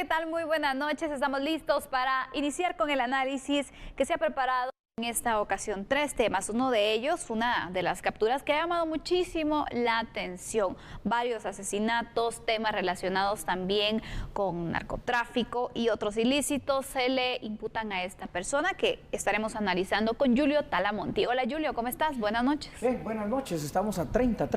¿qué tal? Muy buenas noches. Estamos listos para iniciar con el análisis que se ha preparado en esta ocasión. 3 temas. Uno de ellos, una de las capturas que ha llamado muchísimo la atención. Varios asesinatos, temas relacionados también con narcotráfico y otros ilícitos se le imputan a esta persona que estaremos analizando con Julio Talamonti. Hola Julio, ¿cómo estás? Buenas noches. Buenas noches. Estamos a 30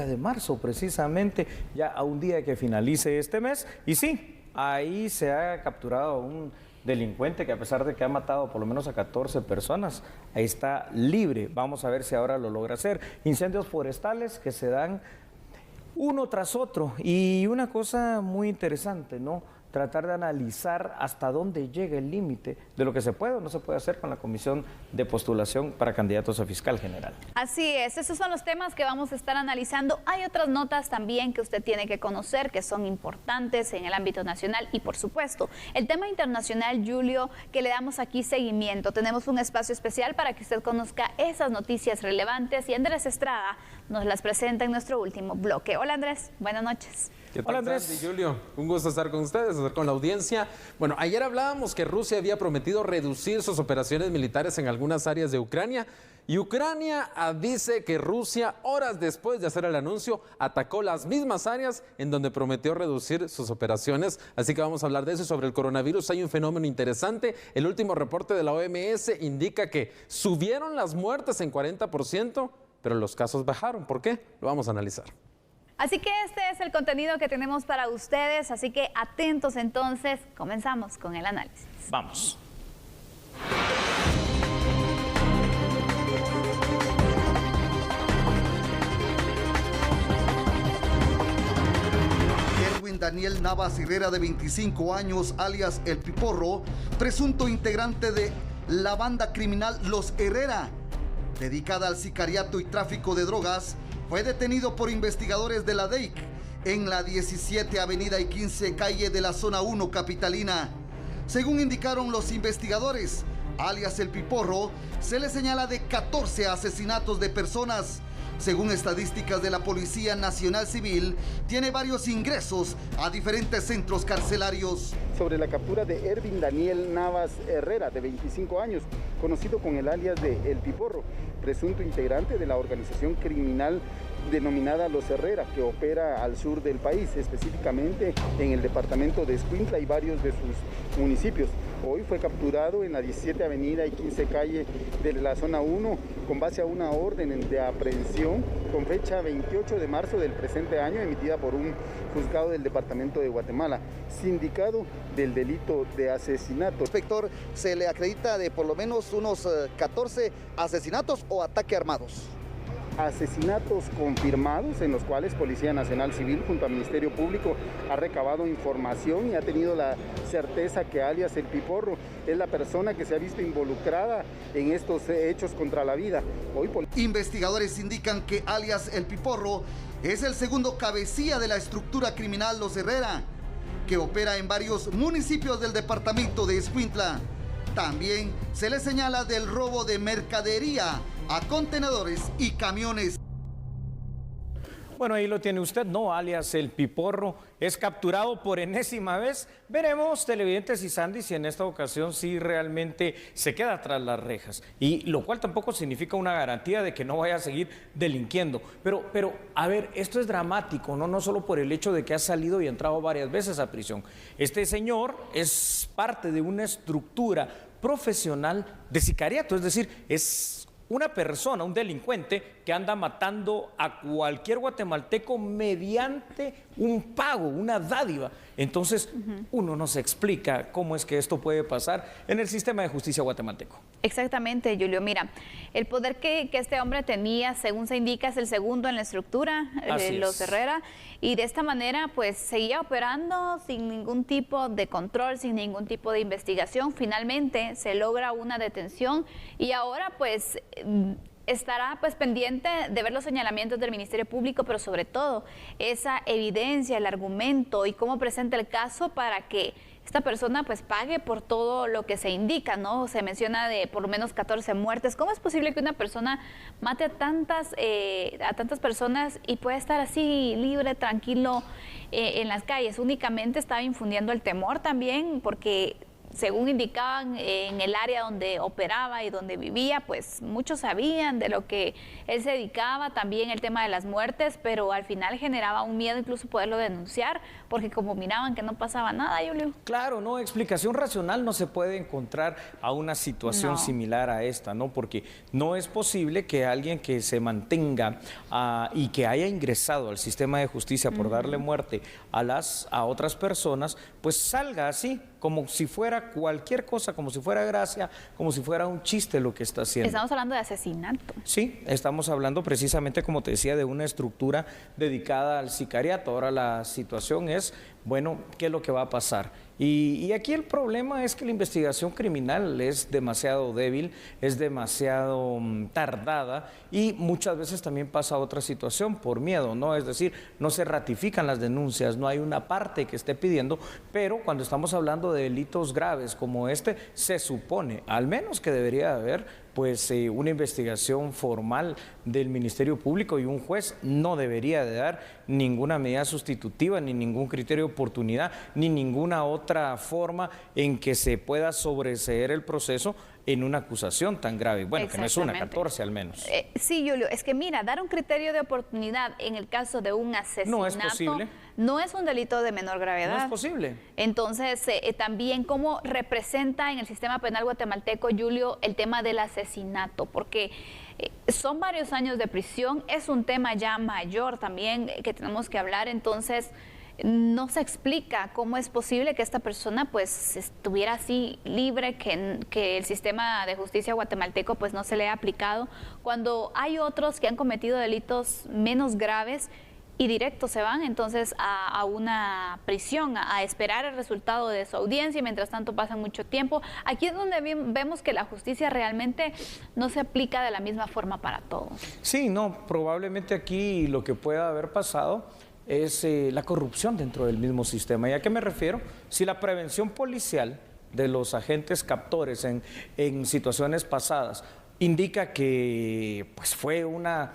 de marzo precisamente, ya a un día que finalice este mes. Y sí, ahí se ha capturado un delincuente que, a pesar de que ha matado por lo menos a 14 personas, ahí está libre. Vamos a ver si ahora lo logra hacer. Incendios forestales que se dan uno tras otro. Y una cosa muy interesante, ¿no? Tratar de analizar hasta dónde llega el límite de lo que se puede o no se puede hacer con la comisión de postulación para candidatos a fiscal general. Así es, esos son los temas que vamos a estar analizando. Hay otras notas también que usted tiene que conocer, que son importantes en el ámbito nacional y, por supuesto, el tema internacional, Julio, que le damos aquí seguimiento. Tenemos un espacio especial para que usted conozca esas noticias relevantes y Andrés Estrada nos las presenta en nuestro último bloque. Hola Andrés, buenas noches. ¿Qué tal, Hola Andrés. Sandy, Julio? Un gusto estar con ustedes, estar con la audiencia. Bueno, ayer hablábamos que Rusia había prometido reducir sus operaciones militares en algunas áreas de Ucrania. Y Ucrania dice que Rusia, horas después de hacer el anuncio, atacó las mismas áreas en donde prometió reducir sus operaciones. Así que vamos a hablar de eso. Y sobre el coronavirus hay un fenómeno interesante. El último reporte de la OMS indica que subieron las muertes en 40%, pero los casos bajaron. ¿Por qué? Lo vamos a analizar. Así que este es el contenido que tenemos para ustedes, así que atentos entonces, comenzamos con el análisis. Vamos. Erwin Daniel Navas Herrera, de 25 años, alias El Piporro, presunto integrante de la banda criminal Los Herrera, dedicada al sicariato y tráfico de drogas, fue detenido por investigadores de la DEIC en la 17 Avenida y 15 Calle de la Zona 1 capitalina. Según indicaron los investigadores, alias El Piporro se le señala de 14 asesinatos de personas. Según estadísticas de la Policía Nacional Civil, tiene varios ingresos a diferentes centros carcelarios. Sobre la captura de Erwin Daniel Navas Herrera, de 25 años, conocido con el alias de El Piporro, presunto integrante de la organización criminal denominada Los Herrera, que opera al sur del país, específicamente en el departamento de Escuintla y varios de sus municipios. Hoy fue capturado en la 17 Avenida y 15 Calle de la Zona 1 con base a una orden de aprehensión con fecha 28 de marzo del presente año, emitida por un juzgado del departamento de Guatemala, sindicado del delito de asesinato. Inspector, se le acredita de por lo menos unos 14 asesinatos o ataques armados. Asesinatos confirmados en los cuales Policía Nacional Civil junto al Ministerio Público ha recabado información y ha tenido la certeza que alias El Piporro es la persona que se ha visto involucrada en estos hechos contra la vida. Hoy investigadores indican que alias El Piporro es el segundo cabecilla de la estructura criminal Los Herrera, que opera en varios municipios del departamento de Escuintla. También se le señala del robo de mercadería a contenedores y camiones. Bueno, ahí lo tiene usted, ¿no? Alias El Piporro es capturado por enésima vez. Veremos, televidentes y Sandy, si en esta ocasión sí realmente se queda tras las rejas. Y lo cual tampoco significa una garantía de que no vaya a seguir delinquiendo. Pero a ver, esto es dramático, ¿no? No solo por el hecho de que ha salido y entrado varias veces a prisión. Este señor es parte de una estructura profesional de sicariato, es decir, es una persona, un delincuente que anda matando a cualquier guatemalteco mediante un pago, una dádiva. Entonces, uno no se explica cómo es que esto puede pasar en el sistema de justicia guatemalteco. Exactamente, Julio. Mira, el poder que este hombre tenía, según se indica, es el segundo en la estructura de Los Herrera, y de esta manera, pues, seguía operando sin ningún tipo de control, sin ningún tipo de investigación. Finalmente, se logra una detención y ahora, pues, estará pues pendiente de ver los señalamientos del Ministerio Público, pero sobre todo esa evidencia, el argumento y cómo presenta el caso para que esta persona pues pague por todo lo que se indica, ¿no? Se menciona de por lo menos 14 muertes. ¿Cómo es posible que una persona mate a tantas personas y pueda estar así libre, tranquilo en las calles? Únicamente estaba infundiendo el temor también, porque según indicaban en el área donde operaba y donde vivía, pues muchos sabían de lo que él se dedicaba, también el tema de las muertes, pero al final generaba un miedo incluso poderlo denunciar, porque como miraban que no pasaba nada, Julio. Claro, no, explicación racional no se puede encontrar a una situación similar a esta, ¿no? Porque no es posible que alguien que se mantenga y que haya ingresado al sistema de justicia por darle muerte a otras personas, pues salga así, como si fuera cualquier cosa, como si fuera gracia, como si fuera un chiste lo que está haciendo. Estamos hablando de asesinato. Sí, estamos hablando precisamente, como te decía, de una estructura dedicada al sicariato. Ahora la situación es, bueno, ¿qué es lo que va a pasar? Y aquí el problema es que la investigación criminal es demasiado débil, es demasiado tardada y muchas veces también pasa otra situación por miedo, ¿no? Es decir, no se ratifican las denuncias, no hay una parte que esté pidiendo, pero cuando estamos hablando de delitos graves como este, se supone, al menos que debería haber pues una investigación formal del Ministerio Público, y un juez no debería de dar ninguna medida sustitutiva, ni ningún criterio de oportunidad, ni ninguna otra forma en que se pueda sobreseer el proceso en una acusación tan grave. Bueno, que no es una, 14 al menos. Sí, Julio, es que mira, dar un criterio de oportunidad en el caso de un asesinato no es posible. No es un delito de menor gravedad. No es posible. Entonces, también cómo representa en el sistema penal guatemalteco, Julio, el tema del asesinato, porque son varios años de prisión, es un tema ya mayor también que tenemos que hablar, entonces no se explica cómo es posible que esta persona pues estuviera así libre, que el sistema de justicia guatemalteco pues no se le haya aplicado, cuando hay otros que han cometido delitos menos graves y directo se van entonces a una prisión, a esperar el resultado de su audiencia, y mientras tanto pasa mucho tiempo. Aquí es donde vemos que la justicia realmente no se aplica de la misma forma para todos. Sí, no, probablemente aquí lo que pueda haber pasado es la corrupción dentro del mismo sistema. ¿Y a qué me refiero? Si la prevención policial de los agentes captores en situaciones pasadas indica que pues, fue una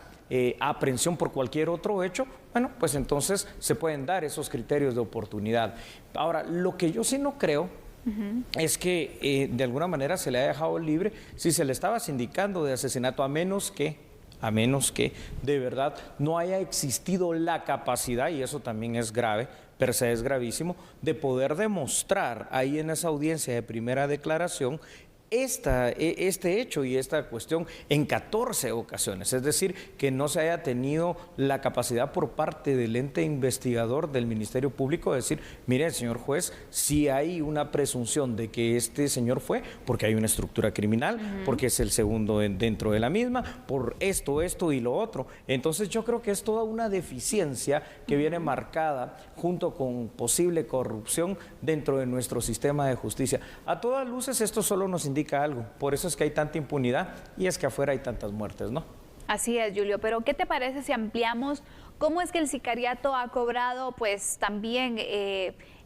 aprehensión por cualquier otro hecho, bueno, pues entonces se pueden dar esos criterios de oportunidad. Ahora, lo que yo sí no creo es que de alguna manera se le haya dejado libre si se le estaba sindicando de asesinato, a menos que de verdad no haya existido la capacidad, y eso también es grave, per se es gravísimo, de poder demostrar ahí en esa audiencia de primera declaración este hecho y esta cuestión en 14 ocasiones, es decir, que no se haya tenido la capacidad por parte del ente investigador del Ministerio Público de decir, mire, señor juez, si hay una presunción de que este señor fue, porque hay una estructura criminal, porque es el segundo dentro de la misma, por esto y lo otro. Entonces yo creo que es toda una deficiencia que viene marcada junto con posible corrupción dentro de nuestro sistema de justicia. A todas luces esto solo nos indica algo, por eso es que hay tanta impunidad y es que afuera hay tantas muertes, ¿no? Así es, Julio, pero ¿qué te parece si ampliamos cómo es que el sicariato ha cobrado pues también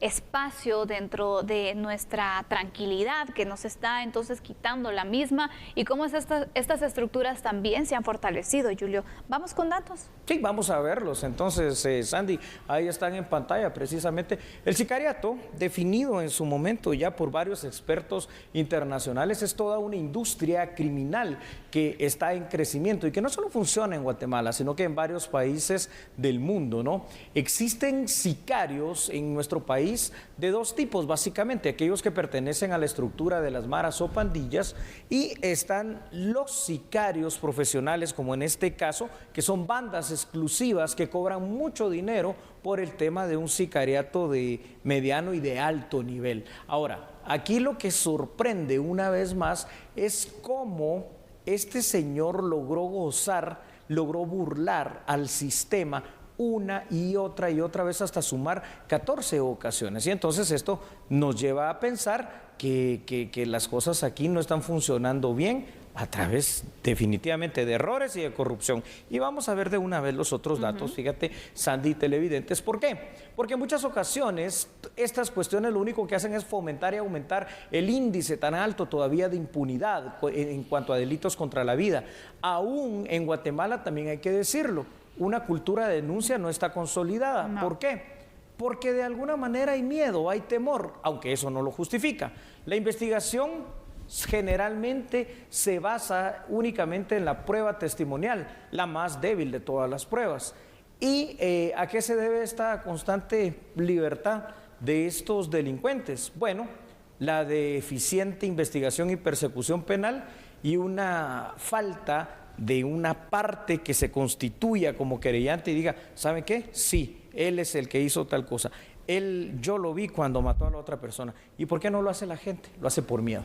espacio dentro de nuestra tranquilidad, que nos está entonces quitando la misma, y cómo estas estructuras también se han fortalecido, Julio? ¿Vamos con datos? Sí, vamos a verlos. Entonces, Sandy, ahí están en pantalla precisamente. El sicariato, definido en su momento ya por varios expertos internacionales, es toda una industria criminal que está en crecimiento y que no solo funciona en Guatemala, sino que en varios países del mundo, ¿no? Existen sicarios en nuestro país de dos tipos, básicamente, aquellos que pertenecen a la estructura de las maras o pandillas, y están los sicarios profesionales, como en este caso, que son bandas exclusivas que cobran mucho dinero por el tema de un sicariato de mediano y de alto nivel. Ahora, aquí lo que sorprende una vez más es cómo este señor logró burlar al sistema una y otra vez hasta sumar 14 ocasiones. Y entonces esto nos lleva a pensar que las cosas aquí no están funcionando bien, a través definitivamente de errores y de corrupción. Y vamos a ver de una vez los otros datos, fíjate, Sandy y televidentes. ¿Por qué? Porque en muchas ocasiones estas cuestiones lo único que hacen es fomentar y aumentar el índice tan alto todavía de impunidad en cuanto a delitos contra la vida. Aún en Guatemala, también hay que decirlo, una cultura de denuncia no está consolidada. No. ¿Por qué? Porque de alguna manera hay miedo, hay temor, aunque eso no lo justifica. La investigación generalmente se basa únicamente en la prueba testimonial, la más débil de todas las pruebas. ¿Y a qué se debe esta constante libertad de estos delincuentes? Bueno, la deficiente investigación y persecución penal y una falta de una parte que se constituya como querellante y diga, ¿sabe qué? Sí, él es el que hizo tal cosa. Yo lo vi cuando mató a la otra persona. ¿Y por qué no lo hace la gente? Lo hace por miedo.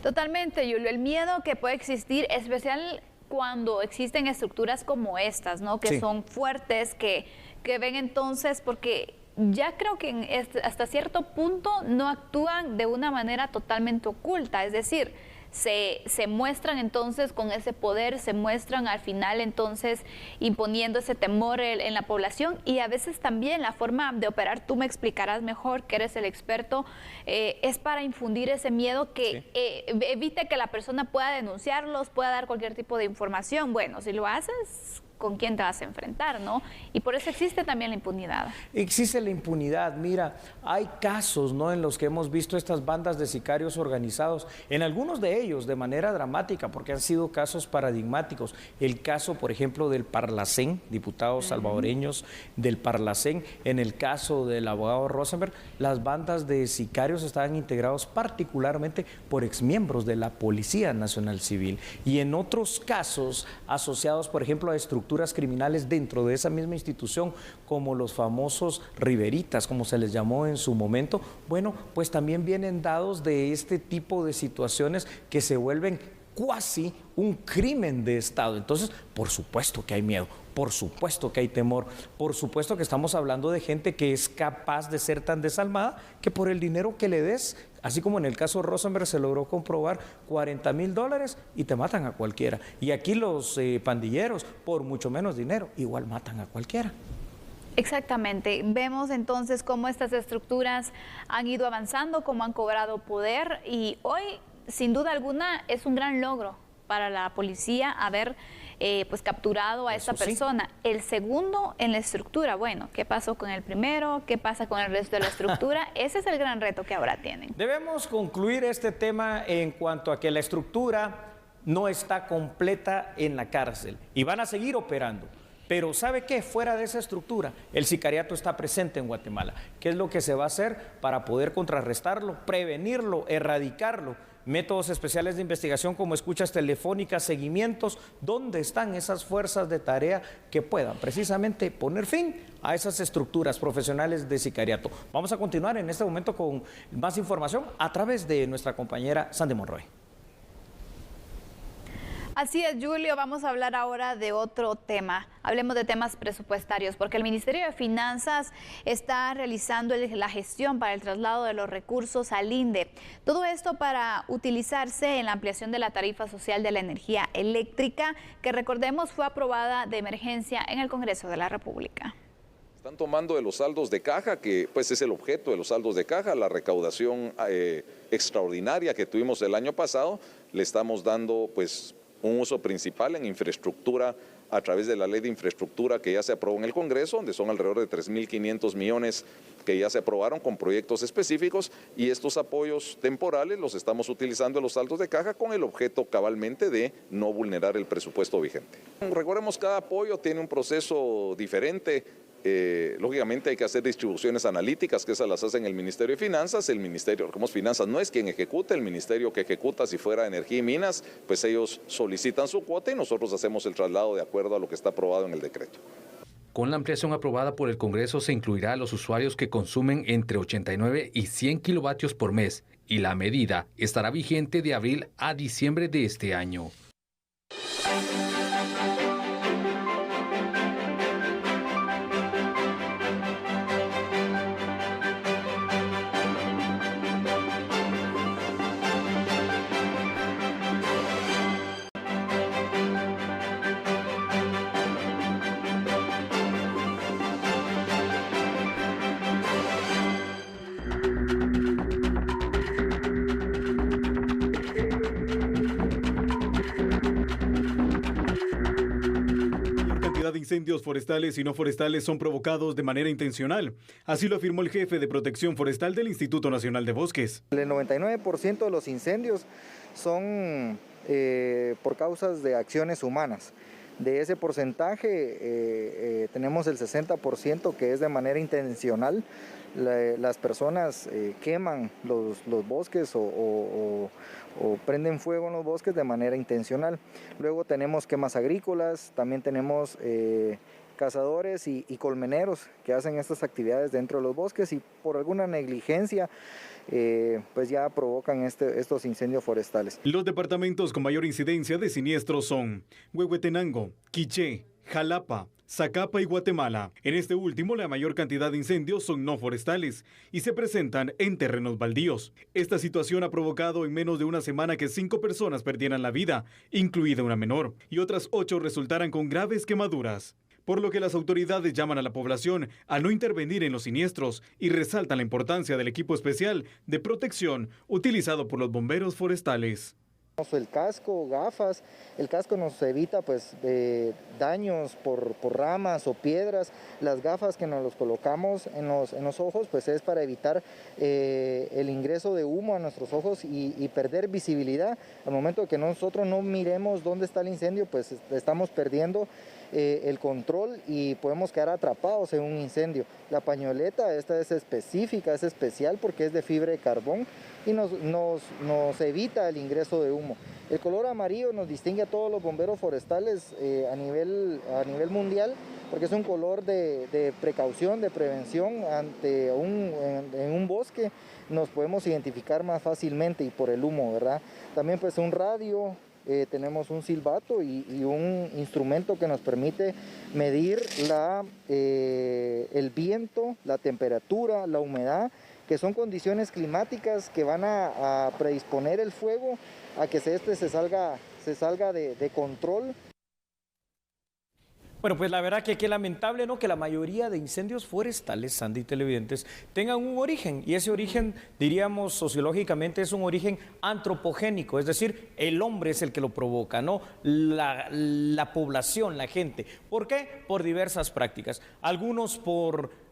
Totalmente, Julio. El miedo que puede existir, especial cuando existen estructuras como estas, ¿no? Que sí. son fuertes, que ven entonces, porque ya creo que hasta cierto punto no actúan de una manera totalmente oculta, es decir, se muestran entonces con ese poder, se muestran al final entonces imponiendo ese temor en la población, y a veces también la forma de operar, tú me explicarás mejor que eres el experto, es para infundir ese miedo que evite que la persona pueda denunciarlos, pueda dar cualquier tipo de información. Bueno, si lo haces, ¿con quién te vas a enfrentar, no? Y por eso existe también la impunidad. Existe la impunidad. Mira, hay casos, ¿no?, en los que hemos visto estas bandas de sicarios organizados, en algunos de ellos de manera dramática, porque han sido casos paradigmáticos. El caso, por ejemplo, del Parlacén, diputados salvadoreños del Parlacén, en el caso del abogado Rosenberg, las bandas de sicarios estaban integrados particularmente por exmiembros de la Policía Nacional Civil, y en otros casos asociados, por ejemplo, a estructuras criminales dentro de esa misma institución, como los famosos riberitas, como se les llamó en su momento. Bueno, pues también vienen dados de este tipo de situaciones que se vuelven cuasi un crimen de Estado. Entonces, por supuesto que hay miedo, por supuesto que hay temor, por supuesto que estamos hablando de gente que es capaz de ser tan desalmada que por el dinero que le des, así como en el caso Rosenberg se logró comprobar, $40,000 y te matan a cualquiera. Y aquí los pandilleros, por mucho menos dinero, igual matan a cualquiera. Exactamente. Vemos entonces cómo estas estructuras han ido avanzando, cómo han cobrado poder, y hoy, sin duda alguna, es un gran logro para la policía haber pues capturado a esta persona. Sí. El segundo en la estructura, bueno, ¿qué pasó con el primero? ¿Qué pasa con el resto de la estructura? Ese es el gran reto que ahora tienen. Debemos concluir este tema en cuanto a que la estructura no está completa en la cárcel y van a seguir operando. Pero ¿sabe qué? Fuera de esa estructura, el sicariato está presente en Guatemala. ¿Qué es lo que se va a hacer para poder contrarrestarlo, prevenirlo, erradicarlo? Métodos especiales de investigación como escuchas telefónicas, seguimientos. ¿Dónde están esas fuerzas de tarea que puedan precisamente poner fin a esas estructuras profesionales de sicariato? Vamos a continuar en este momento con más información a través de nuestra compañera Sandy Monroy. Así es, Julio, vamos a hablar ahora de otro tema. Hablemos de temas presupuestarios, porque el Ministerio de Finanzas está realizando la gestión para el traslado de los recursos al INDE. Todo esto para utilizarse en la ampliación de la tarifa social de la energía eléctrica, que recordemos fue aprobada de emergencia en el Congreso de la República. Están tomando de los saldos de caja, que pues es el objeto de los saldos de caja, la recaudación extraordinaria que tuvimos el año pasado, le estamos dando pues un uso principal en infraestructura a través de la ley de infraestructura que ya se aprobó en el Congreso, donde son alrededor de 3.500 millones que ya se aprobaron con proyectos específicos, y estos apoyos temporales los estamos utilizando en los saldos de caja con el objeto cabalmente de no vulnerar el presupuesto vigente. Recordemos, cada apoyo tiene un proceso diferente. Lógicamente hay que hacer distribuciones analíticas, que esas las hacen el Ministerio de Finanzas. El Ministerio, como Finanzas no es quien ejecuta, el Ministerio que ejecuta, si fuera Energía y Minas, pues ellos solicitan su cuota y nosotros hacemos el traslado de acuerdo a lo que está aprobado en el decreto. Con la ampliación aprobada por el Congreso se incluirá a los usuarios que consumen entre 89 y 100 kilovatios por mes, y la medida estará vigente de abril a diciembre de este año. cantidad de incendios forestales y no forestales son provocados de manera intencional. Así lo afirmó el jefe de Protección Forestal del Instituto Nacional de Bosques. El 99% de los incendios son por causas de acciones humanas. De ese porcentaje tenemos el 60% que es de manera intencional. Las personas queman los bosques o prenden fuego en los bosques de manera intencional. Luego tenemos quemas agrícolas, también tenemos cazadores y colmeneros que hacen estas actividades dentro de los bosques y por alguna negligencia pues ya provocan estos incendios forestales. Los departamentos con mayor incidencia de siniestros son Huehuetenango, Quiché, Jalapa, Zacapa y Guatemala. En este último, la mayor cantidad de incendios son no forestales y se presentan en terrenos baldíos. Esta situación ha provocado en menos de una semana que 5 personas perdieran la vida, incluida una menor, y otras 8 resultaran con graves quemaduras. Por lo que las autoridades llaman a la población a no intervenir en los siniestros y resaltan la importancia del equipo especial de protección utilizado por los bomberos forestales. El casco, gafas, el casco nos evita pues daños por ramas o piedras. Las gafas que nos los colocamos en los ojos pues es para evitar el ingreso de humo a nuestros ojos y perder visibilidad. Al momento de que nosotros no miremos dónde está el incendio pues estamos perdiendo el control y podemos quedar atrapados en un incendio. La pañoleta esta es específica, es especial porque es de fibra de carbón y nos evita el ingreso de humo. El color amarillo nos distingue a todos los bomberos forestales a nivel mundial porque es un color de precaución, de prevención ante en un bosque. Nos podemos identificar más fácilmente y por el humo, ¿verdad? También pues un radio, tenemos un silbato y un instrumento que nos permite medir el viento, la temperatura, la humedad, que son condiciones climáticas que van a predisponer el fuego a que se salga de control. Bueno, pues la verdad que qué lamentable, ¿no?, que la mayoría de incendios forestales, Sandy y televidentes, tengan un origen, y ese origen, diríamos sociológicamente, es un origen antropogénico, es decir, el hombre es el que lo provoca, ¿no?, la población, la gente. ¿Por qué? Por diversas prácticas, algunos por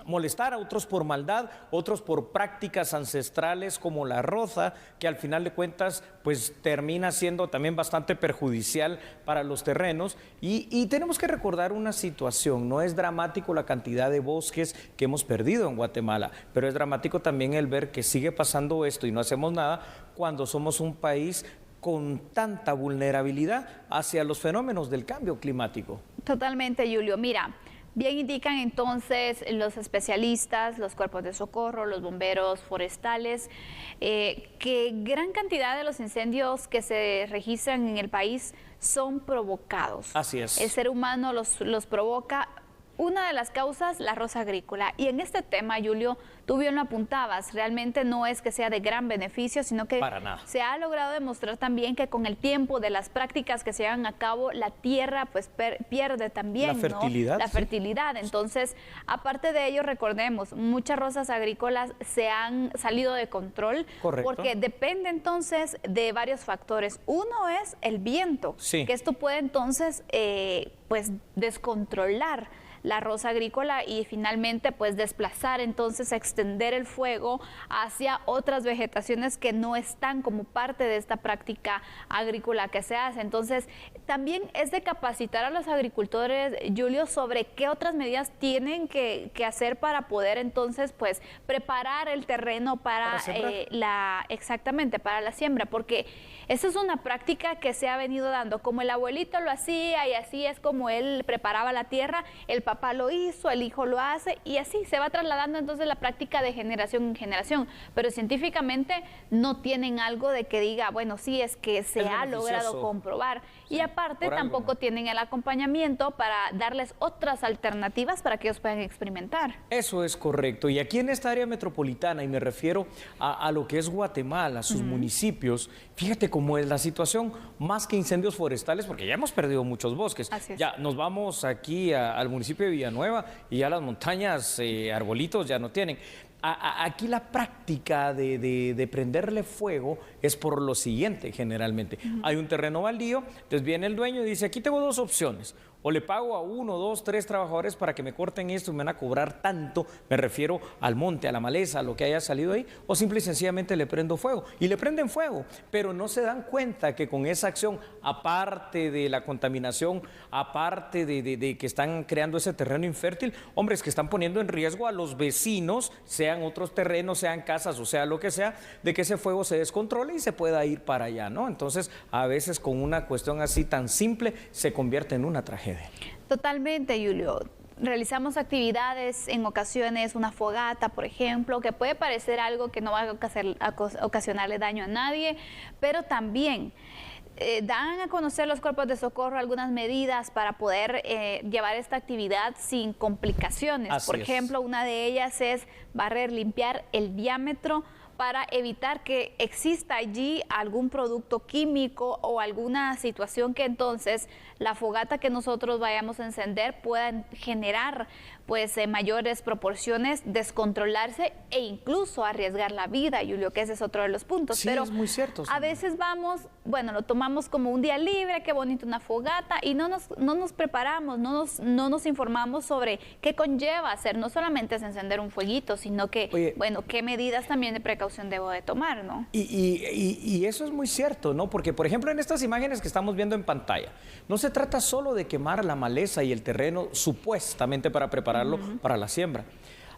molestar, a otros por maldad, otros por prácticas ancestrales como la roza, que al final de cuentas pues termina siendo también bastante perjudicial para los terrenos y tenemos que recordar una situación. No es dramático la cantidad de bosques que hemos perdido en Guatemala, pero es dramático también el ver que sigue pasando esto y no hacemos nada cuando somos un país con tanta vulnerabilidad hacia los fenómenos del cambio climático. Totalmente, Julio. Mira, bien indican entonces los especialistas, los cuerpos de socorro, los bomberos forestales, que gran cantidad de los incendios que se registran en el país son provocados. Así es. El ser humano los provoca. Una de las causas, la roza agrícola. Y en este tema, Julio, tú bien lo apuntabas, realmente no es que sea de gran beneficio, sino que se ha logrado demostrar también que con el tiempo de las prácticas que se llevan a cabo, la tierra pues pierde también, la fertilidad, ¿no? La fertilidad. Entonces, aparte de ello, recordemos, muchas rozas agrícolas se han salido de control. Correcto. Porque depende entonces de varios factores. Uno es el viento, que esto puede entonces pues descontrolar la roza agrícola y finalmente pues desplazar, entonces extender el fuego hacia otras vegetaciones que no están como parte de esta práctica agrícola que se hace. Entonces también es de capacitar a los agricultores, Julio, sobre qué otras medidas tienen que hacer para poder entonces pues preparar el terreno para exactamente para la siembra, porque esa es una práctica que se ha venido dando, como el abuelito lo hacía y así es como él preparaba la tierra, el papá lo hizo, el hijo lo hace y así se va trasladando entonces la práctica de generación en generación, pero científicamente no tienen algo de que diga, bueno, sí es que se ha logrado comprobar y aparte tampoco tienen el acompañamiento para darles otras alternativas para que ellos puedan experimentar. Eso es correcto, y aquí en esta área metropolitana, y me refiero a lo que es Guatemala, sus municipios, fíjate cómo es la situación, más que incendios forestales, porque ya hemos perdido muchos bosques. Ya nos vamos aquí al municipio de Villanueva y ya las montañas, arbolitos ya no tienen. Aquí la práctica de prenderle fuego es por lo siguiente generalmente. Hay un terreno baldío, entonces viene el dueño y dice, aquí tengo dos opciones. o le pago a 1, 2, 3 trabajadores para que me corten esto y me van a cobrar tanto, me refiero al monte, a la maleza, a lo que haya salido ahí, o simple y sencillamente le prendo fuego. Y le prenden fuego, pero no se dan cuenta que con esa acción, aparte de la contaminación, aparte de que están creando ese terreno infértil, hombres que están poniendo en riesgo a los vecinos, sean otros terrenos, sean casas o sea lo que sea, de que ese fuego se descontrole y se pueda ir para allá, ¿no? Entonces, a veces con una cuestión así tan simple se convierte en una tragedia. Totalmente, Julio. Realizamos actividades, en ocasiones una fogata, por ejemplo, que puede parecer algo que no va a ocasionarle daño a nadie, pero también dan a conocer los cuerpos de socorro algunas medidas para poder llevar esta actividad sin complicaciones. Así por ejemplo, una de ellas es barrer, limpiar el diámetro para evitar que exista allí algún producto químico o alguna situación que entonces la fogata que nosotros vayamos a encender pueda generar pues mayores proporciones, descontrolarse e incluso arriesgar la vida, Julio, que ese es otro de los puntos. Sí, pero es muy cierto. A veces vamos, bueno, lo tomamos como un día libre, qué bonito una fogata, y no nos preparamos, no nos informamos sobre qué conlleva hacer, no solamente es encender un fueguito, sino que, Oye, bueno, qué medidas también de precaución debo de tomar, ¿no? Y eso es muy cierto, ¿no? Porque, por ejemplo, en estas imágenes que estamos viendo en pantalla, no se trata solo de quemar la maleza y el terreno supuestamente para prepararlo para la siembra.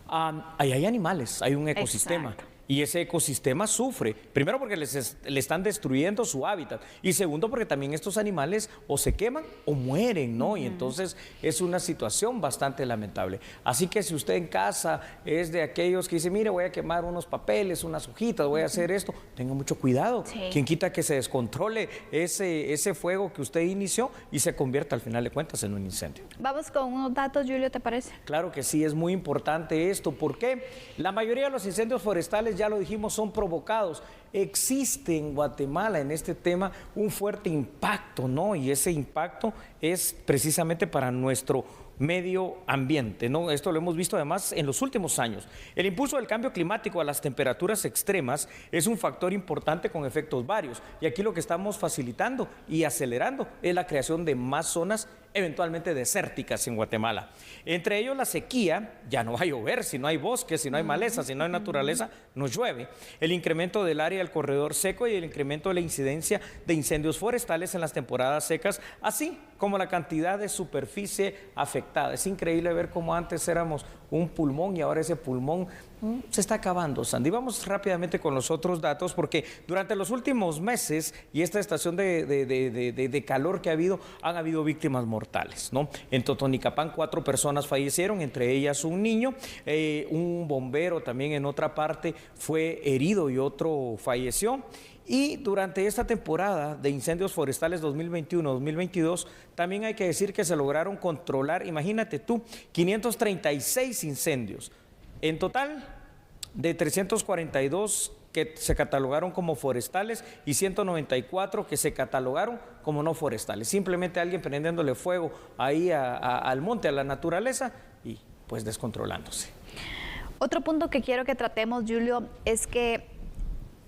Ahí hay animales, hay un ecosistema. Exacto. Y ese ecosistema sufre, primero porque le están destruyendo su hábitat y segundo porque también estos animales o se queman o mueren, ¿no? Y entonces es una situación bastante lamentable. Así que si usted en casa es de aquellos que dice, mire, voy a quemar unos papeles, unas hojitas, voy a hacer esto, tenga mucho cuidado. Sí. Quien quita que se descontrole ese fuego que usted inició y se convierta al final de cuentas en un incendio. Vamos con unos datos, Julio, ¿te parece? Claro que sí, es muy importante esto, porque la mayoría de los incendios forestales, ya lo dijimos, son provocados. Existe en Guatemala en este tema un fuerte impacto, ¿no? Y ese impacto es precisamente para nuestro medio ambiente, ¿no? Esto lo hemos visto además en los últimos años. El impulso del cambio climático a las temperaturas extremas es un factor importante con efectos varios. Y aquí lo que estamos facilitando y acelerando es la creación de más zonas eventualmente desérticas en Guatemala. Entre ellos la sequía, ya no va a llover, si no hay bosques, si no hay maleza, si no hay naturaleza, no llueve. El incremento del área del corredor seco y el incremento de la incidencia de incendios forestales en las temporadas secas, así como la cantidad de superficie afectada. Es increíble ver cómo antes éramos un pulmón y ahora ese pulmón se está acabando, Sandy. Vamos rápidamente con los otros datos porque durante los últimos meses y esta estación de calor que ha habido, han habido víctimas mortales, ¿no? En Totonicapán 4 personas fallecieron, entre ellas un niño, un bombero también en otra parte fue herido y otro falleció. Y durante esta temporada de incendios forestales 2021-2022, también hay que decir que se lograron controlar, imagínate tú, 536 incendios. En total, de 342 que se catalogaron como forestales y 194 que se catalogaron como no forestales. Simplemente alguien prendiéndole fuego ahí al monte, a la naturaleza y pues descontrolándose. Otro punto que quiero que tratemos, Julio, es que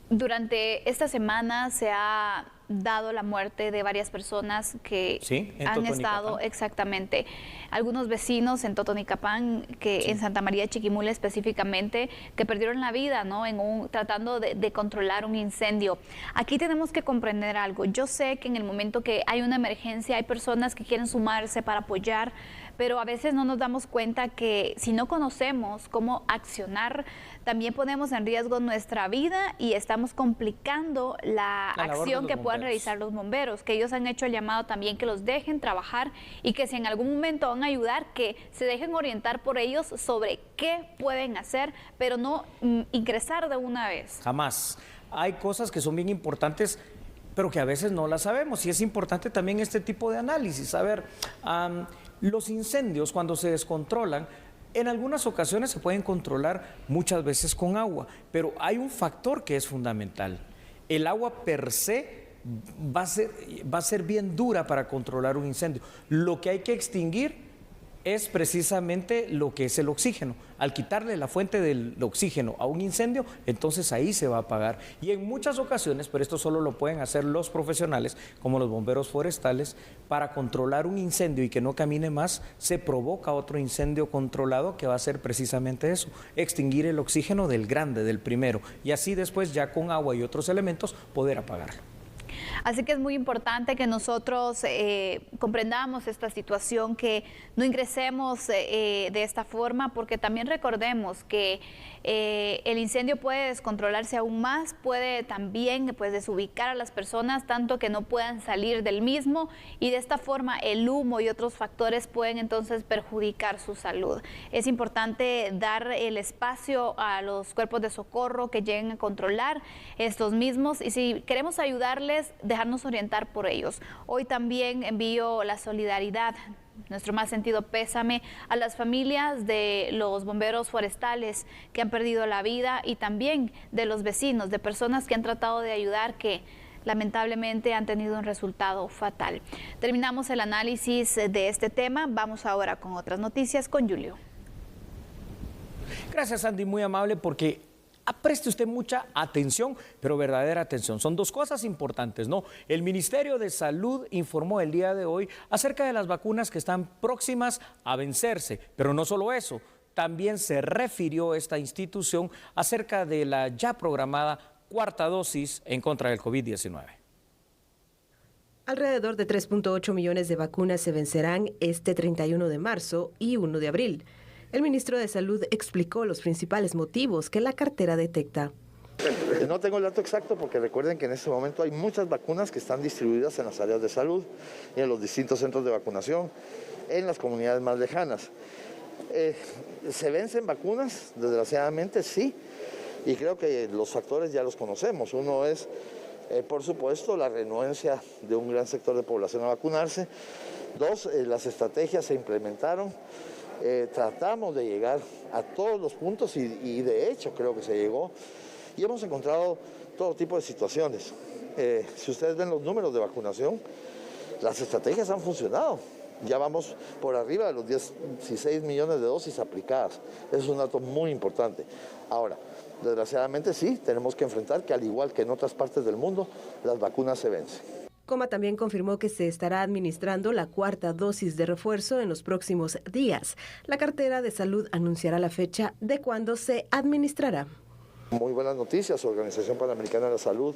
durante esta semana se ha dado la muerte de varias personas que sí, han estado, exactamente, algunos vecinos en Totonicapán, que sí, en Santa María de Chiquimula específicamente, que perdieron la vida, ¿no? Tratando de controlar un incendio. Aquí tenemos que comprender algo. Yo sé que en el momento que hay una emergencia hay personas que quieren sumarse para apoyar, pero a veces no nos damos cuenta que si no conocemos cómo accionar, también ponemos en riesgo nuestra vida y estamos complicando la acción que puedan realizar los bomberos, que ellos han hecho el llamado también que los dejen trabajar y que si en algún momento van a ayudar, que se dejen orientar por ellos sobre qué pueden hacer, pero no ingresar de una vez. Jamás. Hay cosas que son bien importantes, pero que a veces no las sabemos y es importante también este tipo de análisis. A ver, los incendios cuando se descontrolan, en algunas ocasiones se pueden controlar muchas veces con agua, pero hay un factor que es fundamental. El agua per se va a ser bien dura para controlar un incendio. Lo que hay que extinguir es precisamente lo que es el oxígeno. Al quitarle la fuente del oxígeno a un incendio, entonces ahí se va a apagar. Y en muchas ocasiones, pero esto solo lo pueden hacer los profesionales, como los bomberos forestales, para controlar un incendio y que no camine más, se provoca otro incendio controlado que va a ser precisamente eso, extinguir el oxígeno del grande, del primero, y así después ya con agua y otros elementos poder apagarlo. Así que es muy importante que nosotros comprendamos esta situación, que no ingresemos de esta forma, porque también recordemos que el incendio puede descontrolarse aún más, puede también pues desubicar a las personas, tanto que no puedan salir del mismo, y de esta forma el humo y otros factores pueden entonces perjudicar su salud. Es importante dar el espacio a los cuerpos de socorro que lleguen a controlar estos mismos, y si queremos ayudarles, dejarnos orientar por ellos. Hoy también envío la solidaridad, nuestro más sentido pésame a las familias de los bomberos forestales que han perdido la vida, y también de los vecinos, de personas que han tratado de ayudar, que lamentablemente han tenido un resultado fatal. Terminamos el análisis de este tema. Vamos ahora con otras noticias con Julio. Gracias, Andy, muy amable, porque preste usted mucha atención, pero verdadera atención. Son dos cosas importantes, ¿no? El Ministerio de Salud informó el día de hoy acerca de las vacunas que están próximas a vencerse, pero no solo eso, también se refirió esta institución acerca de la ya programada cuarta dosis en contra del COVID-19. Alrededor de 3.8 millones de vacunas se vencerán este 31 de marzo y 1 de abril. El ministro de Salud explicó los principales motivos que la cartera detecta. No tengo el dato exacto, porque recuerden que en este momento hay muchas vacunas que están distribuidas en las áreas de salud y en los distintos centros de vacunación en las comunidades más lejanas. ¿Se vencen vacunas? Desgraciadamente sí, y creo que los factores ya los conocemos. Uno es, por supuesto, la renuencia de un gran sector de población a vacunarse. Dos, las estrategias se implementaron. Tratamos de llegar a todos los puntos y de hecho creo que se llegó, y hemos encontrado todo tipo de situaciones. Si ustedes ven los números de vacunación, las estrategias han funcionado. Ya vamos por arriba de los 16 millones de dosis aplicadas. Eso es un dato muy importante. Ahora, desgraciadamente sí, tenemos que enfrentar que, al igual que en otras partes del mundo, las vacunas se vencen. Coma también confirmó que se estará administrando la cuarta dosis de refuerzo en los próximos días. La cartera de salud anunciará la fecha de cuándo se administrará. Muy buenas noticias. Organización Panamericana de la Salud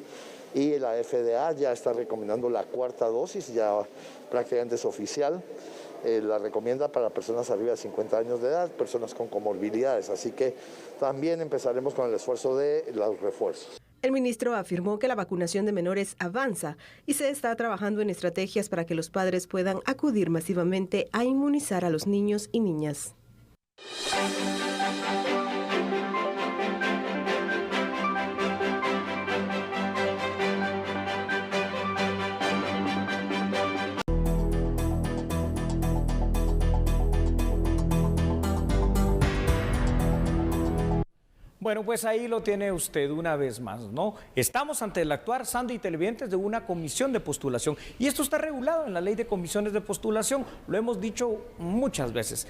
y la FDA ya está recomendando la cuarta dosis, ya prácticamente es oficial. La recomienda para personas arriba de 50 años de edad, personas con comorbilidades. Así que también empezaremos con el esfuerzo de los refuerzos. El ministro afirmó que la vacunación de menores avanza y se está trabajando en estrategias para que los padres puedan acudir masivamente a inmunizar a los niños y niñas. Bueno, pues ahí lo tiene usted una vez más, ¿no? Estamos ante el actuar, Sandy y televidentes, de una comisión de postulación. Y esto está regulado en la ley de comisiones de postulación, lo hemos dicho muchas veces.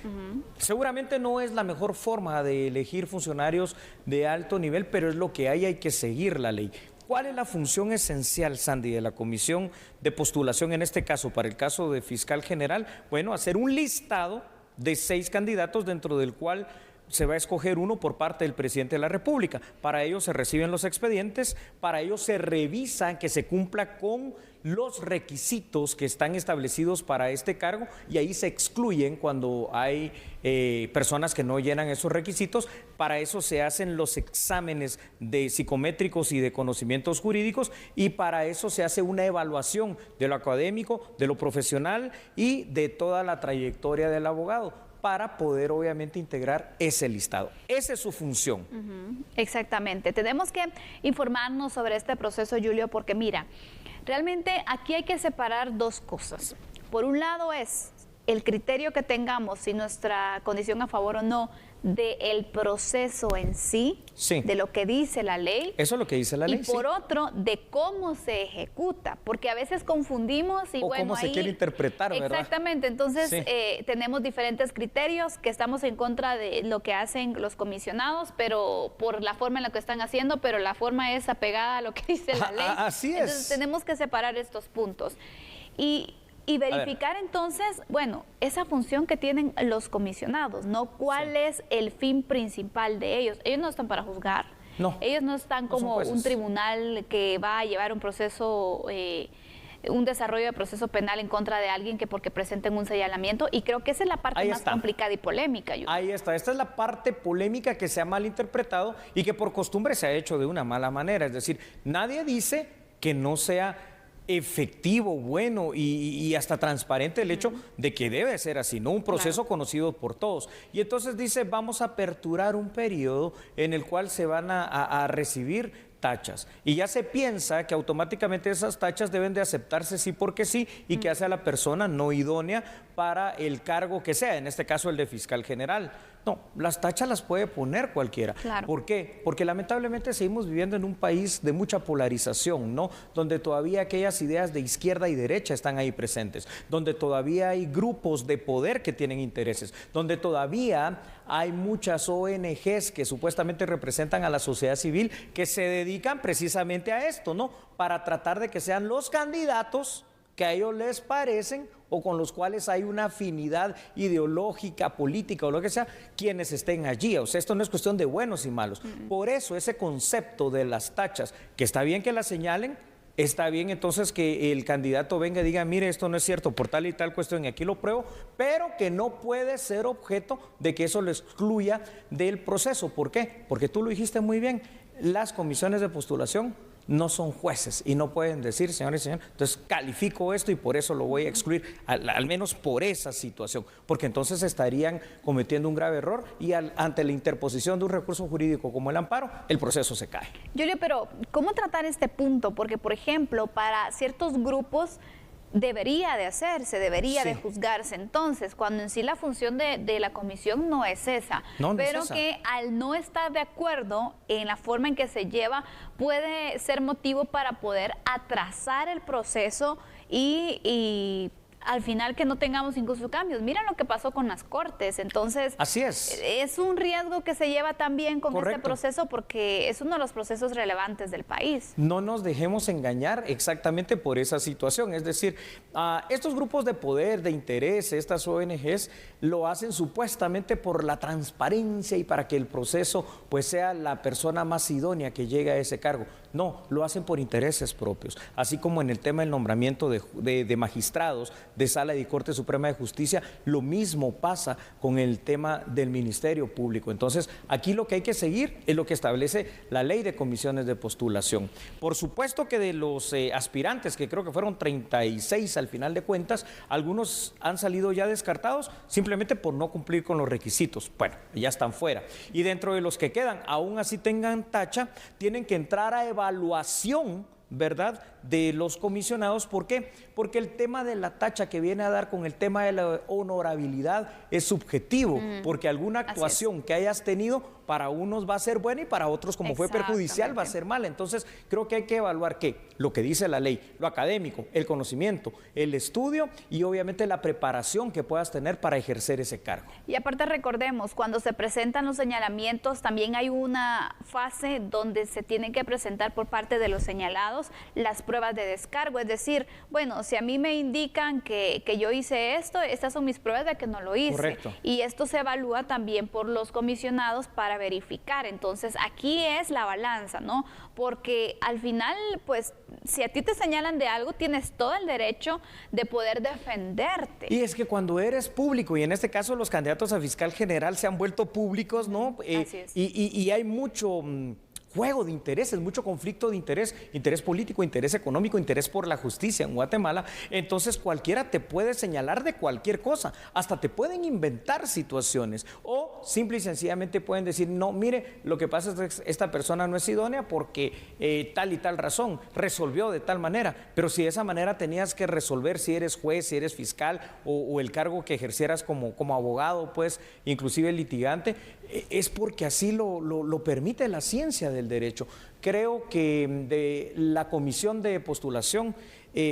Seguramente no es la mejor forma de elegir funcionarios de alto nivel, pero es lo que hay que seguir la ley. ¿Cuál es la función esencial, Sandy, de la comisión de postulación, en este caso, para el caso de fiscal general? Bueno, hacer un listado de 6 candidatos, dentro del cual se va a escoger uno por parte del presidente de la República. Para ello se reciben los expedientes, para ello se revisa que se cumpla con los requisitos que están establecidos para este cargo, y ahí se excluyen cuando hay personas que no llenan esos requisitos. Para eso se hacen los exámenes de psicométricos y de conocimientos jurídicos, y para eso se hace una evaluación de lo académico, de lo profesional y de toda la trayectoria del abogado, para poder obviamente integrar ese listado. Esa es su función. Exactamente. Tenemos que informarnos sobre este proceso, Julio, porque mira, realmente aquí hay que separar dos cosas. Por un lado es el criterio que tengamos, si nuestra condición a favor o no, del proceso en sí, de lo que dice la ley. Eso es lo que dice la ley. Y por otro, de cómo se ejecuta, porque a veces confundimos y o bueno, cómo se quiere interpretar, ¿verdad? Exactamente, entonces tenemos diferentes criterios, que estamos en contra de lo que hacen los comisionados, pero por la forma en la que están haciendo, pero la forma es apegada a lo que dice la ley. Así es. Entonces tenemos que separar estos puntos. Y verificar entonces, bueno, esa función que tienen los comisionados, ¿no? ¿Cuál es el fin principal de ellos? Ellos no están para juzgar. No. Ellos no están como un tribunal que va a llevar un proceso, un desarrollo de proceso penal en contra de alguien que porque presenten un señalamiento. Y creo que esa es la parte más complicada y polémica. Ahí está. Esta es la parte polémica que se ha malinterpretado y que por costumbre se ha hecho de una mala manera. Es decir, nadie dice que no sea efectivo, bueno y hasta transparente el hecho de que debe ser así, ¿no? Un proceso conocido por todos. Y entonces dice, vamos a aperturar un periodo en el cual se van a recibir tachas. Y ya se piensa que automáticamente esas tachas deben de aceptarse sí porque sí y que hace a la persona no idónea para el cargo que sea, en este caso el de fiscal general. No, las tachas las puede poner cualquiera. Claro. ¿Por qué? Porque lamentablemente seguimos viviendo en un país de mucha polarización, ¿no? Donde todavía aquellas ideas de izquierda y derecha están ahí presentes, donde todavía hay grupos de poder que tienen intereses, donde todavía hay muchas ONGs que supuestamente representan a la sociedad civil que se dedican precisamente a esto, ¿no? Para tratar de que sean los candidatos que a ellos les parecen o con los cuales hay una afinidad ideológica, política o lo que sea, quienes estén allí. O sea, esto no es cuestión de buenos y malos. Por eso ese concepto de las tachas, que está bien que las señalen, está bien entonces que el candidato venga y diga, mire, esto no es cierto por tal y tal cuestión y aquí lo pruebo, pero que no puede ser objeto de que eso lo excluya del proceso. ¿Por qué? Porque tú lo dijiste muy bien, las comisiones de postulación no son jueces y no pueden decir, señores y señores, entonces califico esto y por eso lo voy a excluir, al menos por esa situación, porque entonces estarían cometiendo un grave error y ante la interposición de un recurso jurídico como el amparo, el proceso se cae. Julio, pero ¿cómo tratar este punto? Porque, por ejemplo, para ciertos grupos debería de hacerse, debería de juzgarse. Entonces, cuando en sí la función de la comisión no es esa, pero es esa. Que al no estar de acuerdo en la forma en que se lleva, puede ser motivo para poder atrasar el proceso y al final que no tengamos incluso cambios. Mira lo que pasó con las Cortes. Entonces, así es un riesgo que se lleva también con este proceso porque es uno de los procesos relevantes del país. No nos dejemos engañar exactamente por esa situación. Es decir, estos grupos de poder, de interés, estas ONGs, lo hacen supuestamente por la transparencia y para que el proceso pues sea la persona más idónea que llegue a ese cargo. No, lo hacen por intereses propios. Así como en el tema del nombramiento de magistrados, de Sala y Corte Suprema de Justicia, lo mismo pasa con el tema del Ministerio Público. Entonces, aquí lo que hay que seguir es lo que establece la Ley de Comisiones de Postulación. Por supuesto que de los aspirantes, que creo que fueron 36 al final de cuentas, algunos han salido ya descartados simplemente por no cumplir con los requisitos. Bueno, ya están fuera. Y dentro de los que quedan, aún así tengan tacha, tienen que entrar a evaluación, ¿verdad?, de los comisionados. ¿Por qué? Porque el tema de la tacha que viene a dar con el tema de la honorabilidad es subjetivo, porque alguna actuación que hayas tenido para unos va a ser buena y para otros, como fue perjudicial, va a ser mala. Entonces, creo que hay que evaluar ¿qué? Lo que dice la ley, lo académico, el conocimiento, el estudio y obviamente la preparación que puedas tener para ejercer ese cargo. Y aparte recordemos, cuando se presentan los señalamientos, también hay una fase donde se tienen que presentar por parte de los señalados las pruebas de descargo, es decir, bueno, si a mí me indican que yo hice esto, estas son mis pruebas de que no lo hice. Correcto. Y esto se evalúa también por los comisionados para verificar. Entonces, aquí es la balanza, ¿no? Porque al final, pues, si a ti te señalan de algo, tienes todo el derecho de poder defenderte. Y es que cuando eres público, y en este caso los candidatos a fiscal general se han vuelto públicos, ¿no? Así es. Y hay mucho juego de intereses, mucho conflicto de interés, interés político, interés económico, interés por la justicia en Guatemala. Entonces cualquiera te puede señalar de cualquier cosa, hasta te pueden inventar situaciones o simple y sencillamente pueden decir, no, mire, lo que pasa es que esta persona no es idónea porque tal y tal razón, resolvió de tal manera, pero si de esa manera tenías que resolver si eres juez, si eres fiscal o el cargo que ejercieras como abogado, pues inclusive litigante, es porque así lo permite la ciencia del derecho. Creo que de la comisión de postulación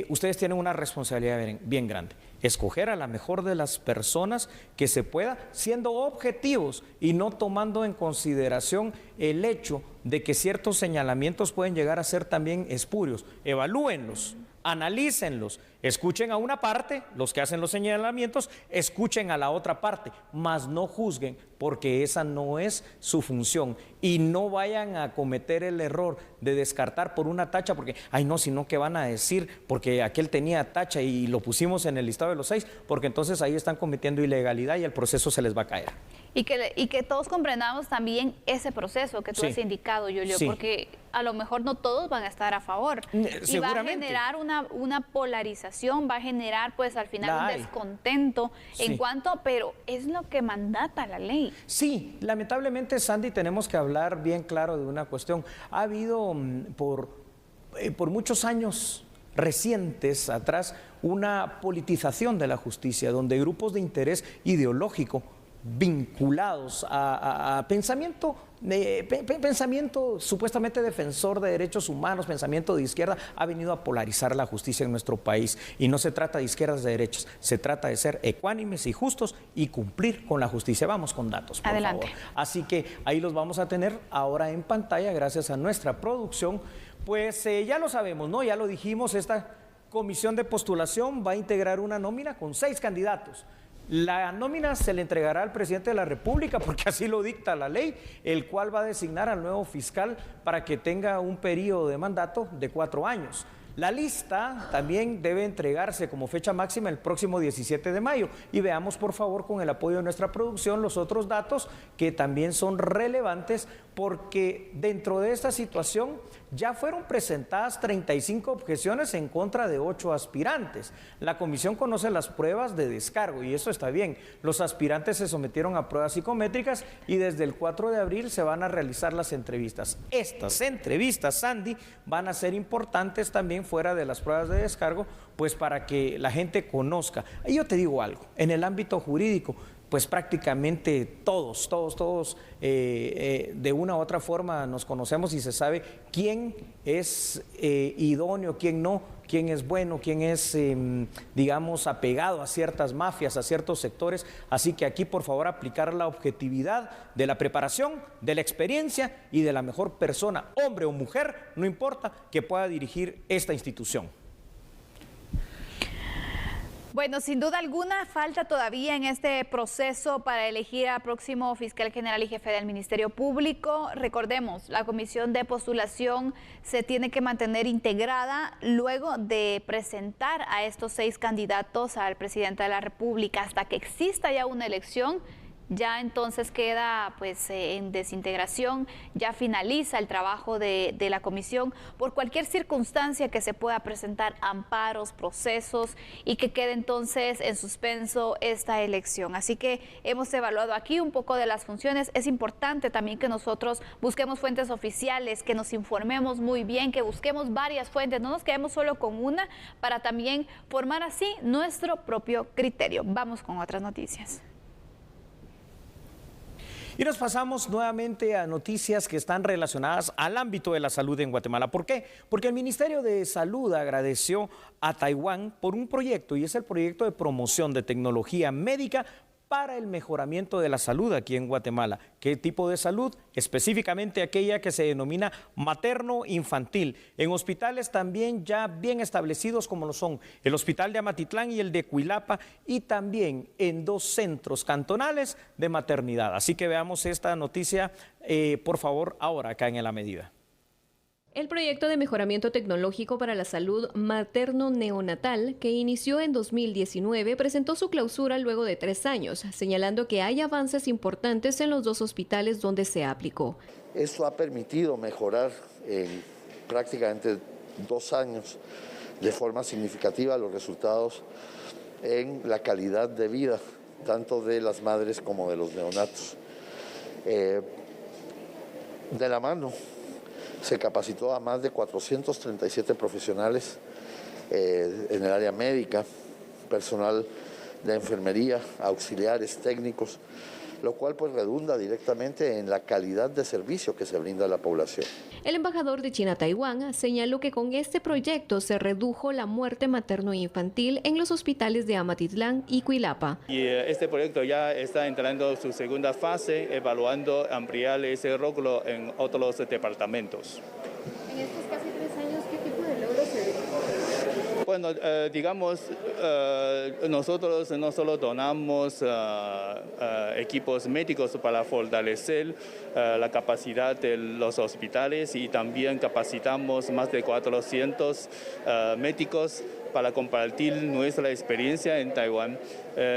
ustedes tienen una responsabilidad bien grande. Escoger a la mejor de las personas que se pueda, siendo objetivos y no tomando en consideración el hecho de que ciertos señalamientos pueden llegar a ser también espurios. Evalúenlos, analícenlos, escuchen a una parte, los que hacen los señalamientos, escuchen a la otra parte, mas no juzguen, porque esa no es su función. Y no vayan a cometer el error de descartar por una tacha, porque, ay no, sino que van a decir, porque aquel tenía tacha y lo pusimos en el listado de los 6, porque entonces ahí están cometiendo ilegalidad y el proceso se les va a caer. Y que todos comprendamos también ese proceso que tú has indicado, Julio, porque a lo mejor no todos van a estar a favor. Y va a generar una polarización, va a generar pues al final un descontento en cuanto, pero es lo que mandata la ley. Sí, lamentablemente, Sandy, tenemos que hablar bien claro de una cuestión. Ha habido por muchos años recientes atrás una politización de la justicia, donde grupos de interés ideológico vinculados a pensamiento supuestamente defensor de derechos humanos, pensamiento de izquierda, ha venido a polarizar la justicia en nuestro país. Y no se trata de izquierdas, de derechas, se trata de ser ecuánimes y justos y cumplir con la justicia. Vamos con datos, por favor. Así que ahí los vamos a tener ahora en pantalla gracias a nuestra producción. Pues ya lo sabemos, ¿no? Ya lo dijimos, esta comisión de postulación va a integrar una nómina con 6 candidatos. La nómina se le entregará al presidente de la República porque así lo dicta la ley, el cual va a designar al nuevo fiscal para que tenga un periodo de mandato de 4 años. La lista también debe entregarse como fecha máxima el próximo 17 de mayo. Y veamos, por favor, con el apoyo de nuestra producción, los otros datos que también son relevantes, porque dentro de esta situación ya fueron presentadas 35 objeciones en contra de 8 aspirantes. La comisión conoce las pruebas de descargo y eso está bien. Los aspirantes se sometieron a pruebas psicométricas y desde el 4 de abril se van a realizar las entrevistas. Estas entrevistas, Sandy, van a ser importantes también fuera de las pruebas de descargo, pues para que la gente conozca. Y yo te digo algo, en el ámbito jurídico, pues prácticamente todos de una u otra forma nos conocemos y se sabe quién es idóneo, quién no, quién es bueno, quién es, digamos, apegado a ciertas mafias, a ciertos sectores. Así que aquí, por favor, aplicar la objetividad de la preparación, de la experiencia y de la mejor persona, hombre o mujer, no importa, que pueda dirigir esta institución. Bueno, sin duda alguna falta todavía en este proceso para elegir al próximo fiscal general y jefe del Ministerio Público. Recordemos, la comisión de postulación se tiene que mantener integrada luego de presentar a estos 6 candidatos al presidente de la República. Hasta que exista ya una elección, ya entonces queda pues en desintegración, ya finaliza el trabajo de la comisión por cualquier circunstancia que se pueda presentar, amparos, procesos, y que quede entonces en suspenso esta elección. Así que hemos evaluado aquí un poco de las funciones. Es importante también que nosotros busquemos fuentes oficiales, que nos informemos muy bien, que busquemos varias fuentes, no nos quedemos solo con una, para también formar así nuestro propio criterio. Vamos con otras noticias. Y nos pasamos nuevamente a noticias que están relacionadas al ámbito de la salud en Guatemala. ¿Por qué? Porque el Ministerio de Salud agradeció a Taiwán por un proyecto, y es el proyecto de promoción de tecnología médica para el mejoramiento de la salud aquí en Guatemala. ¿Qué tipo de salud? Específicamente aquella que se denomina materno-infantil, en hospitales también ya bien establecidos como lo son el Hospital de Amatitlán y el de Cuilapa, y también en 2 centros cantonales de maternidad. Así que veamos esta noticia, por favor, ahora acá en A la Medida. El proyecto de mejoramiento tecnológico para la salud materno-neonatal, que inició en 2019, presentó su clausura luego de 3 años, señalando que hay avances importantes en los 2 hospitales donde se aplicó. Esto ha permitido mejorar en prácticamente 2 años de forma significativa los resultados en la calidad de vida, tanto de las madres como de los neonatos. De la mano se capacitó a más de 437 profesionales en el área médica, personal de enfermería, auxiliares, técnicos, lo cual pues redunda directamente en la calidad de servicio que se brinda a la población. El embajador de China a Taiwán señaló que con este proyecto se redujo la muerte materno-infantil en los hospitales de Amatitlán y Cuilapa. Y este proyecto ya está entrando en su segunda fase, evaluando ampliar ese rótulo en otros departamentos. En estos casi 3 años, ¿qué tipo de logros se ven? Bueno, digamos, nosotros no solo donamos equipos médicos para fortalecer la capacidad de los hospitales y también capacitamos más de 400 médicos para compartir nuestra experiencia en Taiwán.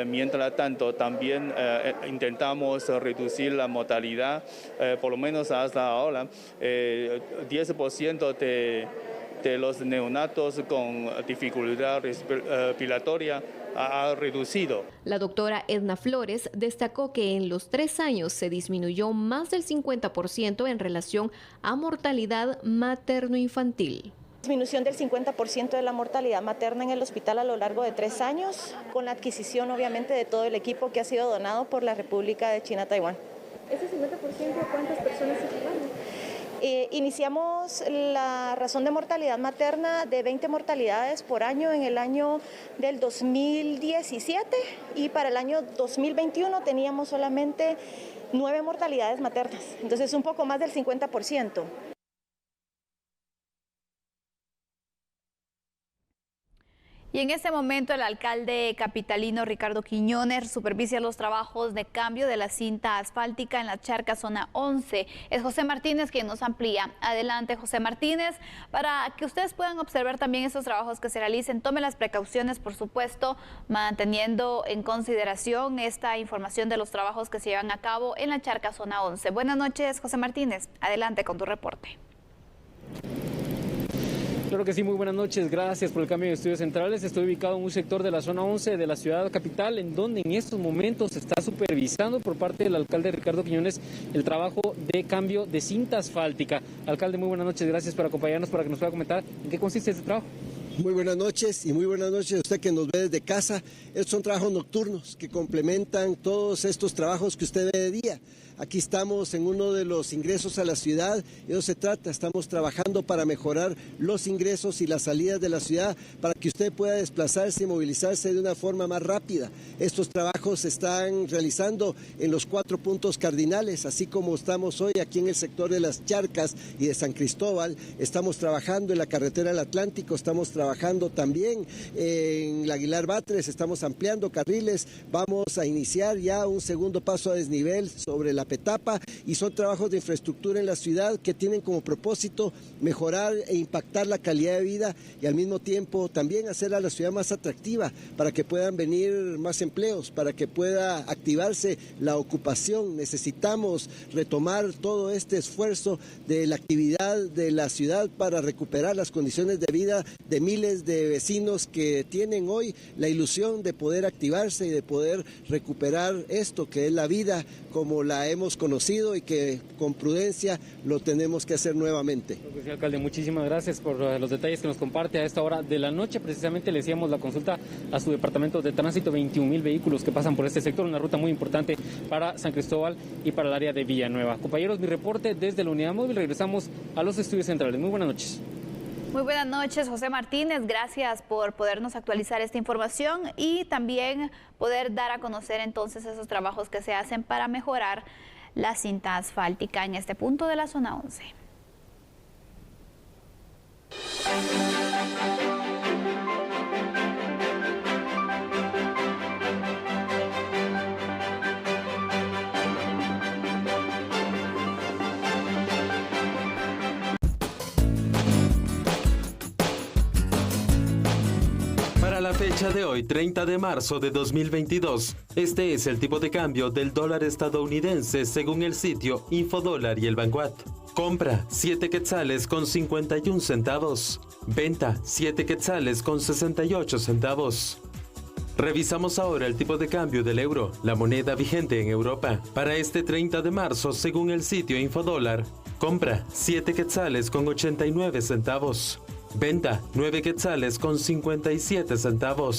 Mientras tanto, también intentamos reducir la mortalidad, por lo menos hasta ahora, 10% de los neonatos con dificultad respiratoria ha reducido. La doctora Edna Flores destacó que en los 3 años se disminuyó más del 50% en relación a mortalidad materno-infantil. Disminución del 50% de la mortalidad materna en el hospital a lo largo de 3 años, con la adquisición obviamente de todo el equipo que ha sido donado por la República de China Taiwán. ¿Ese 50% a cuántas personas equivale? Iniciamos la razón de mortalidad materna de 20 mortalidades por año en el año del 2017 y para el año 2021 teníamos solamente 9 mortalidades maternas, entonces un poco más del 50%. Y en este momento el alcalde capitalino Ricardo Quiñones supervisa los trabajos de cambio de la cinta asfáltica en la charca zona 11. Es José Martínez quien nos amplía. Adelante, José Martínez, para que ustedes puedan observar también estos trabajos que se realicen. Tome las precauciones, por supuesto, manteniendo en consideración esta información de los trabajos que se llevan a cabo en la charca zona 11. Buenas noches, José Martínez. Adelante con tu reporte. Claro que sí, muy buenas noches, gracias por el cambio de estudios centrales. Estoy ubicado en un sector de la zona 11 de la ciudad capital, en donde en estos momentos se está supervisando por parte del alcalde Ricardo Quiñones el trabajo de cambio de cinta asfáltica. Alcalde, muy buenas noches, gracias por acompañarnos para que nos pueda comentar en qué consiste este trabajo. Muy buenas noches y muy buenas noches a usted que nos ve desde casa. Estos son trabajos nocturnos que complementan todos estos trabajos que usted ve de día. Aquí estamos en uno de los ingresos a la ciudad y de eso se trata. Estamos trabajando para mejorar los ingresos y las salidas de la ciudad para que usted pueda desplazarse y movilizarse de una forma más rápida. Estos trabajos se están realizando en los 4 puntos cardinales, así como estamos hoy aquí en el sector de las Charcas y de San Cristóbal. Estamos trabajando en la carretera del Atlántico, estamos trabajando también en la Aguilar Batres, estamos ampliando carriles. Vamos a iniciar ya un segundo paso a desnivel sobre la Petapa y son trabajos de infraestructura en la ciudad que tienen como propósito mejorar e impactar la calidad de vida y al mismo tiempo también hacer a la ciudad más atractiva para que puedan venir más empleos, para que pueda activarse la ocupación. Necesitamos retomar todo este esfuerzo de la actividad de la ciudad para recuperar las condiciones de vida de miles de vecinos que tienen hoy la ilusión de poder activarse y de poder recuperar esto que es la vida como la hemos conocido y que con prudencia lo tenemos que hacer nuevamente. Sí, alcalde, muchísimas gracias por los detalles que nos comparte a esta hora de la noche. Precisamente le hacíamos la consulta a su departamento de tránsito, 21,000 vehículos que pasan por este sector, una ruta muy importante para San Cristóbal y para el área de Villanueva. Compañeros, mi reporte desde la unidad móvil. Regresamos a los estudios centrales. Muy buenas noches. Muy buenas noches, José Martínez. Gracias por podernos actualizar esta información y también poder dar a conocer entonces esos trabajos que se hacen para mejorar la cinta asfáltica en este punto de la zona 11. fecha de hoy, 30 de marzo de 2022, este es el tipo de cambio del dólar estadounidense según el sitio Infodólar y el Bancoat. Compra 7 quetzales con 51 centavos. Venta 7 quetzales con 68 centavos. Revisamos ahora el tipo de cambio del euro, la moneda vigente en Europa. Para este 30 de marzo, según el sitio Infodólar, compra 7 quetzales con 89 centavos. Venta 9 quetzales con 57 centavos.